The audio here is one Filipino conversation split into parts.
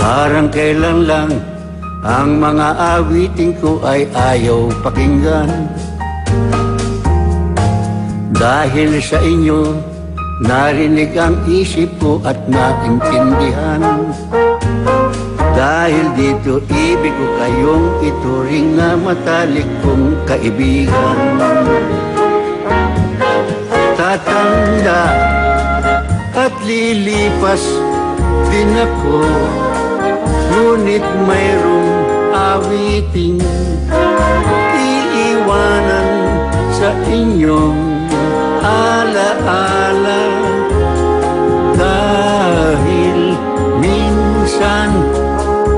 Parang kailan lang ang mga awitin ko ay ayaw pakinggan. Dahil sa inyo, narinig ang isip ko at naintindihan. Dahil dito, ibig ko kayong ituring na matalik kong kaibigan. Tatanda at lilipas din ako, ngunit mayroong awiting iiwanan sa inyong alaala. Dahil minsan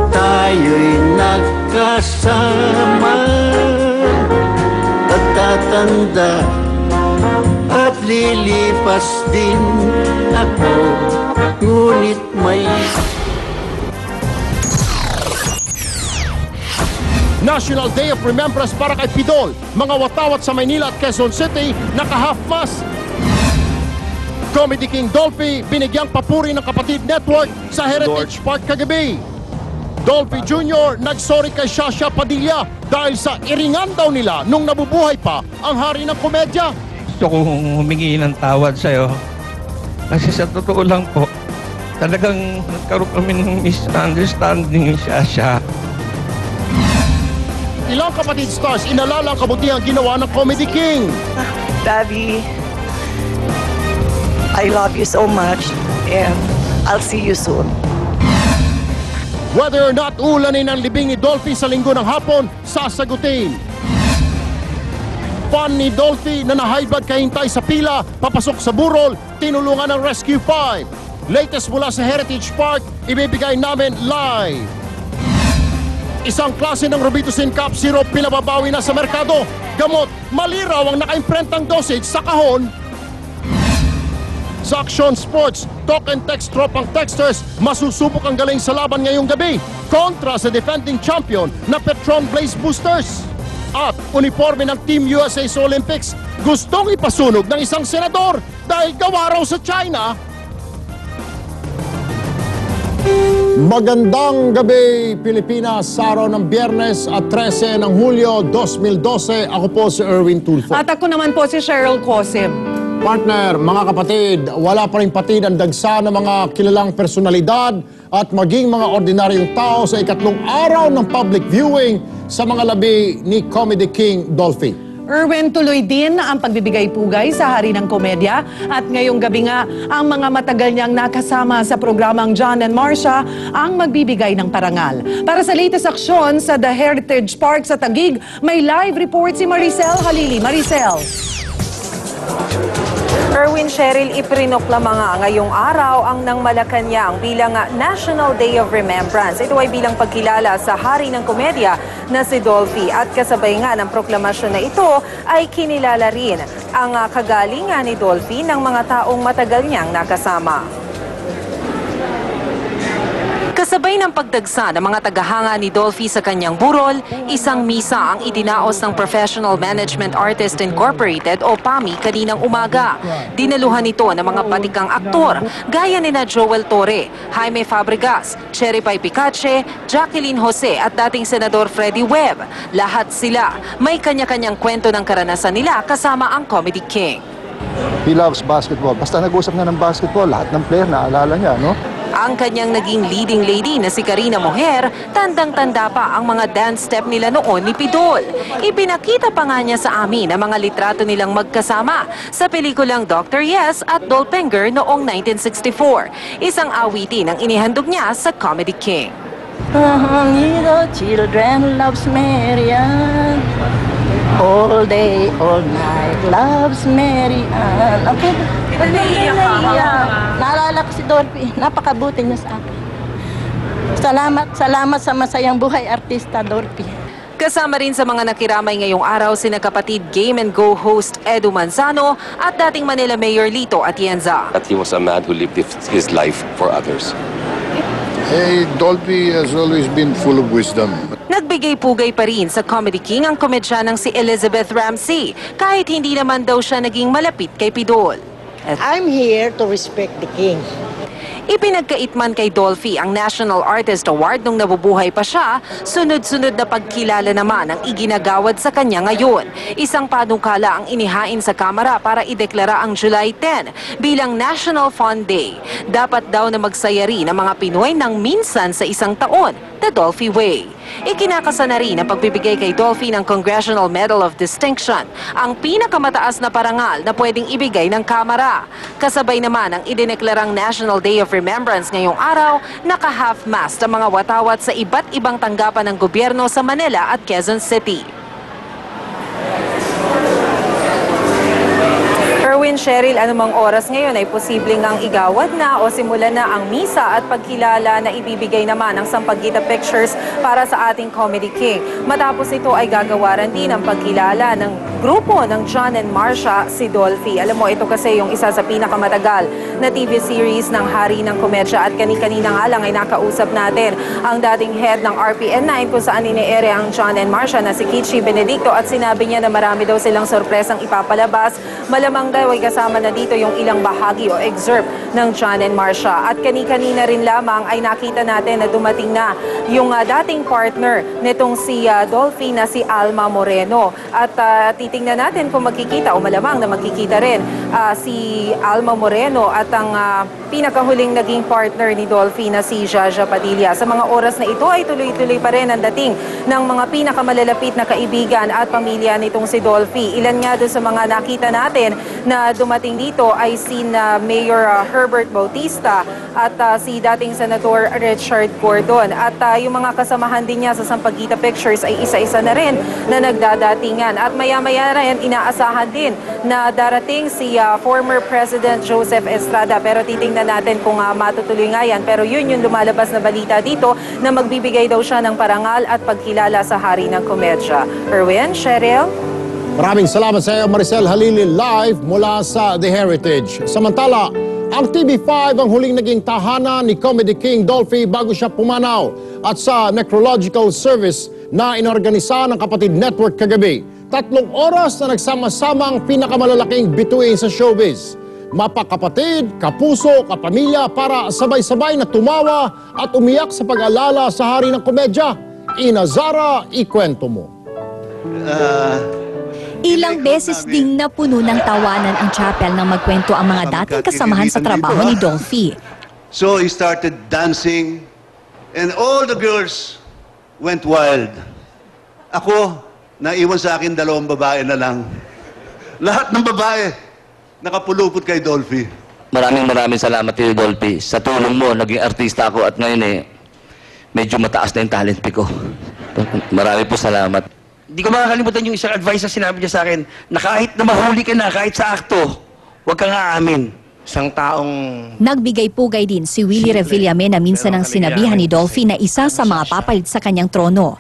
tayo'y nagkasama at tatanda at lilipas din ako, ngunit may National Day of Remembrance para kay Pidol. Mga watawat sa Maynila at Quezon City, naka-half mask. Comedy King Dolphy, binigyang papuri ng Kapatid Network sa Heritage Park kagabi. Dolphy Jr. nagsorry kay Shasha Padilla dahil sa iringan daw nila nung nabubuhay pa ang hari ng komedya. Gusto kong humingi ng tawad sa'yo. Kasi sa totoo lang po, talagang nagkaroon kami ng misunderstanding ni Shasha. Ilang Kapatid stars inalala ang kabutihang ginawa ng Comedy King. Daddy, I love you so much and I'll see you soon. Whether or not ulanin ang libing ni Dolphy sa linggo ng hapon, sasagutin. Fan ni Dolphy na nahaibag kahintay sa pila, papasok sa burol, tinulungan ng Rescue 5. Latest mula sa Heritage Park, ibibigay namin live. Isang klase ng Robitussin Cup Syrup pinababawi na sa merkado. Gamot, maliraw ang naka-imprentang dosage sa kahon. Sa Action Sports, talk and text tropang texters, masusubok ang galing sa laban ngayong gabi kontra sa defending champion na Petron Blaze Boosters. At uniforme ng Team USA sa Olympics, gustong ipasunog ng isang senador dahil gawa raw sa China. Magandang gabi, Pilipinas, sa araw ng Biyernes at 13 ng Hulyo 2012. Ako po si Erwin Tulfo. At ako naman po si Cheryl Cosim. Partner, mga kapatid, wala pa rin patid ang dagsa ng mga kilalang personalidad at maging mga ordinaryong tao sa ikatlong araw ng public viewing sa mga labi ni Comedy King Dolphy. Erwin, tuloy din ang pagbibigay-pugay sa Hari ng Komedya at ngayong gabi nga ang mga matagal niyang nakasama sa programang John and Marcia ang magbibigay ng parangal. Para sa latest aksyon sa The Heritage Park sa Taguig, may live report si Maricel Halili. Maricel. Erwin, Cheryl, iprinoklamang nga ngayong araw ang ng Malacanang bilang National Day of Remembrance. Ito ay bilang pagkilala sa Hari ng Komedya na si Dolphy. At kasabay nga ng proklamasyon na ito ay kinilala rin ang kagalingan ni Dolphy ng mga taong matagal niyang nakasama. Kasabay ng pagdagsa ng mga tagahanga ni Dolphy sa kanyang burol, isang misa ang idinaos ng Professional Management Artist Incorporated o PAMI kaninang umaga. Dinaluhan ito ng mga batikang aktor gaya nina Joel Torre, Jaime Fabregas, Cherry Pie Picache, Jacqueline Jose at dating Senador Freddie Webb. Lahat sila may kanya-kanyang kwento ng karanasan nila kasama ang Comedy King. He loves basketball. Basta nag-usap na ng basketball, lahat ng player naalala niya, no? Ang kanyang naging leading lady na si Karina Moher, tandang-tanda pa ang mga dance step nila noon ni Pidol. Ipinakita pa nga niya sa amin ang mga litrato nilang magkasama sa pelikulang Dr. Yes at Dollpenger noong 1964. Isang awitin ang inihandog niya sa Comedy King. Little children loves Marian. All day, all night, loves Marian. Okay. Naalala ko si Dolphy. Napakabuti niya sa akin. Salamat sa masayang buhay artista, Dolphy. Kasama rin sa mga nakiramay ngayong araw sina kapatid Game and Go host Edu Manzano at dating Manila Mayor Lito Atienza. That he was a man who lived his life for others. Hey, Dolphy has always been full of wisdom. Nagbigay-pugay pa rin sa Comedy King ang komedyanang si Elizabeth Ramsey, kahit hindi naman daw siya naging malapit kay Pidol. I'm here to respect the king. Ipinagkait man kay Dolphy ang National Artist Award nung nabubuhay pa siya, sunod-sunod na pagkilala naman ang iginagawad sa kanya ngayon. Isang panukala ang inihain sa Kamara para ideklara ang July 10 bilang National Fun Day. Dapat daw na magsaya rin ang mga Pinoy ng minsan sa isang taon, the Dolphy Way. Ikinakasa na rin ang pagbibigay kay Dolphy ng Congressional Medal of Distinction, ang pinakamataas na parangal na pwedeng ibigay ng Kamara. Kasabay naman ang idineklarang National Day of Remembrance ngayong araw, naka-half-mast ang mga watawat sa iba't ibang tanggapan ng gobyerno sa Manila at Quezon City. Erwin, Cheryl, anumang oras ngayon ay posibleng ang igawad na o simulan na ang misa at pagkilala na ibibigay naman ng Sampaguita Pictures para sa ating Comedy King. Matapos ito ay gagawaran din ang pagkilala ng grupo ng John and Marcia, si Dolphy. Alam mo, ito kasi yung isa sa pinakamatagal na TV series ng Hari ng Komedya at kani-kanina nga lang ay nakausap natin ang dating head ng RPN9 kung saan iniere ang John and Marcia na si Kichi Benedicto at sinabi niya na marami daw silang sorpresang ipapalabas. Malamang daw ay kasama na dito yung ilang bahagi o excerpt ng John and Marcia. At kani-kanina rin lamang ay nakita natin na dumating na yung dating partner nitong si Dolphy na si Alma Moreno. At titingnan natin kung magkikita o malamang na magkikita rin si Alma Moreno at ang pinakahuling naging partner ni Dolphy na si Jaja Padilla. Sa mga oras na ito ay tuloy-tuloy pa rin ang dating ng mga pinakamalalapit na kaibigan at pamilya nitong si Dolphy. Ilan nga doon sa mga nakita natin na dumating dito ay si Mayor Herbert Bautista at si dating Senator Richard Gordon. At yung mga kasamahan din niya sa Sampaguita Pictures ay isa-isa na rin na nagdadatingan. At maya-maya rin inaasahan din na darating si former President Joseph Estrada. Pero titingnan natin kung matutuloy nga yan. Pero yun yung lumalabas na balita dito na magbibigay daw siya ng parangal at pagkilala sa Hari ng Komedya. Erwin, Cheryl? Maraming salamat sa iyo, Maricel Halili, live mula sa The Heritage. Samantala, ang TV5 ang huling naging tahanan ni Comedy King Dolphy bago siya pumanaw at sa necrological service na inorganisa ng Kapatid Network kagabi. 3 oras na nagsama-samang pinakamalalaking bituin sa showbiz. Mapakapatid, kapuso, kapamilya para sabay-sabay na tumawa at umiyak sa pag-alala sa Hari ng Komedya. Ina Zara, ikwento mo. Ilang beses ding napuno ng tawanan ang chapel nang magkwento ang mga dating kasamahan sa trabaho ni Dolphy. So he started dancing and all the girls went wild. Ako, naiwan sa akin 2 babae na lang. Lahat ng babae nakapulupot kay Dolphy. Maraming salamat kay Dolphy. Sa tulong mo, naging artista ako at ngayon medyo mataas na yung talent ko. Marami po salamat. Hindi ko makakalimutan yung isang advice na sinabi niya sa akin na kahit na mahuli ka na, kahit sa akto, huwag kang aamin. Isang taong... Nagbigay pugay din si Willie Revillame na minsan ang sinabihan ni Dolphy na isa sa mga papalit sa kanyang trono.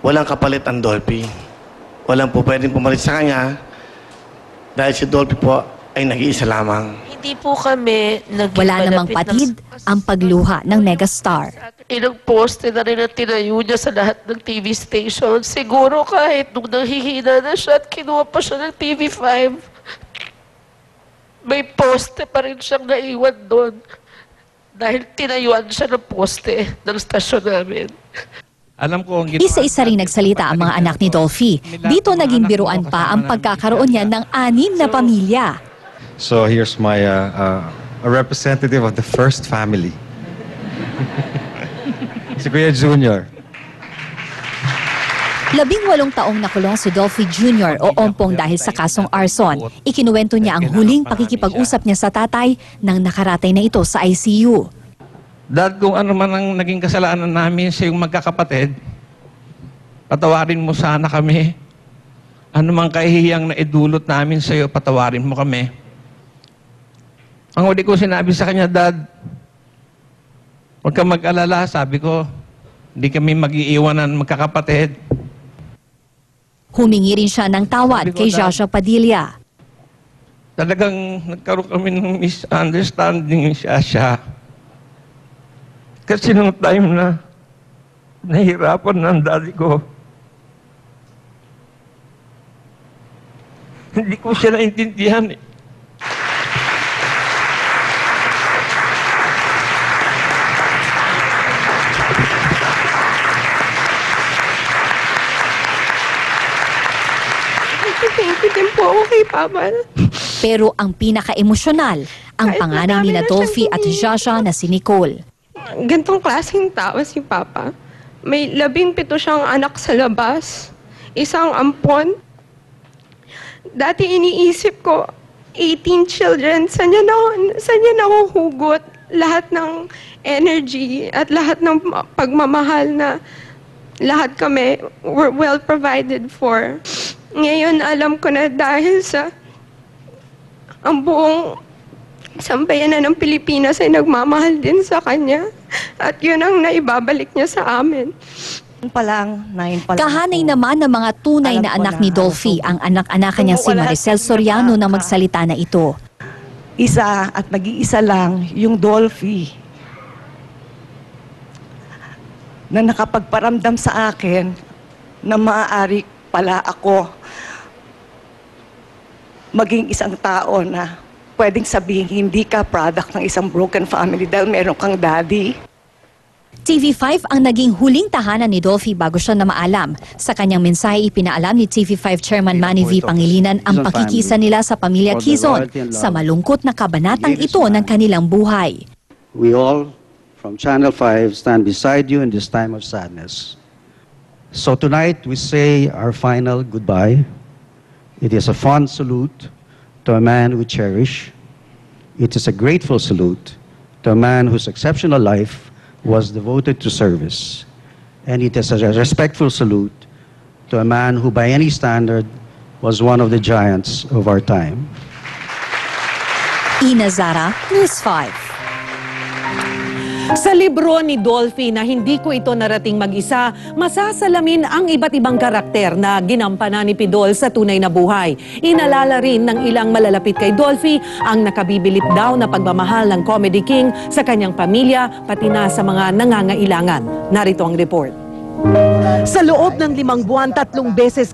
Walang kapalit ang Dolphy. Walang po pwedeng pumalit sa kanya dahil si Dolphy po ay nag-iisa lamang. Hindi po kami naging Wala namang patid ang pagluha ng megastar. Ilang poste na rin ang tinayo niya sa lahat ng TV station. Siguro kahit nung nanghihina na siya at kinuha pa siya ng TV5, may poste pa rin siyang naiwan doon. Dahil tinayuan siya ng poste ng stasyon namin. Alam ko Isa-isa ring nagsalita ang mga anak ni Dolphy. Dito naging biruan pa ang pagkakaroon niya ng 6 na pamilya. So here's my a representative of the first family. Si Kuya Junior. 18 taong nakulong si Dolphy Jr. o Ompong dahil sa kasong arson. Ikinuwento niya ang huling pakikipag-usap niya sa tatay nang nakaratay na ito sa ICU. Dad, kung ano man ang naging kasalanan namin sa iyong magkakapatid, patawarin mo sana kami. Ano mang kahihiyang na idulot namin sa iyo, patawarin mo kami. Ang huli ko sinabi sa kanya, Dad, huwag kang mag-alala, sabi ko, hindi kami mag-iiwanan magkakapatid. Humingi rin siya ng tawad kay Jaja Padilla. Talagang nagkaroon kami ng misunderstanding siya. Kasi nung time na nahihirapan ng daddy ko, hindi ko siya naintindihan. din po ako kay Papa. Pero ang pinaka-emosyonal, ang panganay nila Dolphy at Jasha na si Nicole. Gantong klaseng tao si Papa. May 17 siyang anak sa labas. Isang ampon. Dati iniisip ko, 18 children, saan niya nahuhugot lahat ng energy at lahat ng pagmamahal na lahat kami were well provided for. Ngayon alam ko na dahil sa ang buong sambayanan ng Pilipinas ay nagmamahal din sa kanya at yun ang naibabalik niya sa amin. Kahanay naman ng mga tunay na anak ni Dolphy ang anak-anakan niyang si Maricel Soriano na magsalita na ito. Isa at nag-iisa lang yung Dolphy na nakapagparamdam sa akin na maaari pala ako maging isang tao na pwedeng sabihin hindi ka product ng isang broken family dahil meron kang daddy. TV5 ang naging huling tahanan ni Dolphy bago siya na maalam. Sa kanyang mensahe, ipinaalam ni TV5 Chairman Manny V. Pangilinan ang pakikisa nila sa pamilya Quezon sa malungkot na kabanatang ito ng kanilang buhay. We all from Channel 5 stand beside you in this time of sadness. So tonight we say our final goodbye. It is a fond salute to a man we cherish. It is a grateful salute to a man whose exceptional life was devoted to service. And it is a respectful salute to a man who by any standard was one of the giants of our time. Ina Zara, News 5. Sa libro ni Dolphy na Hindi Ko Ito Narating Mag-isa, masasalamin ang iba't ibang karakter na ginampanan ni Pidol sa tunay na buhay. Inalala rin ng ilang malalapit kay Dolphy ang nakabibilip daw na pagmamahal ng Comedy King sa kanyang pamilya, pati na sa mga nangangailangan. Narito ang report. Sa loob ng 5 buwan, 3 beses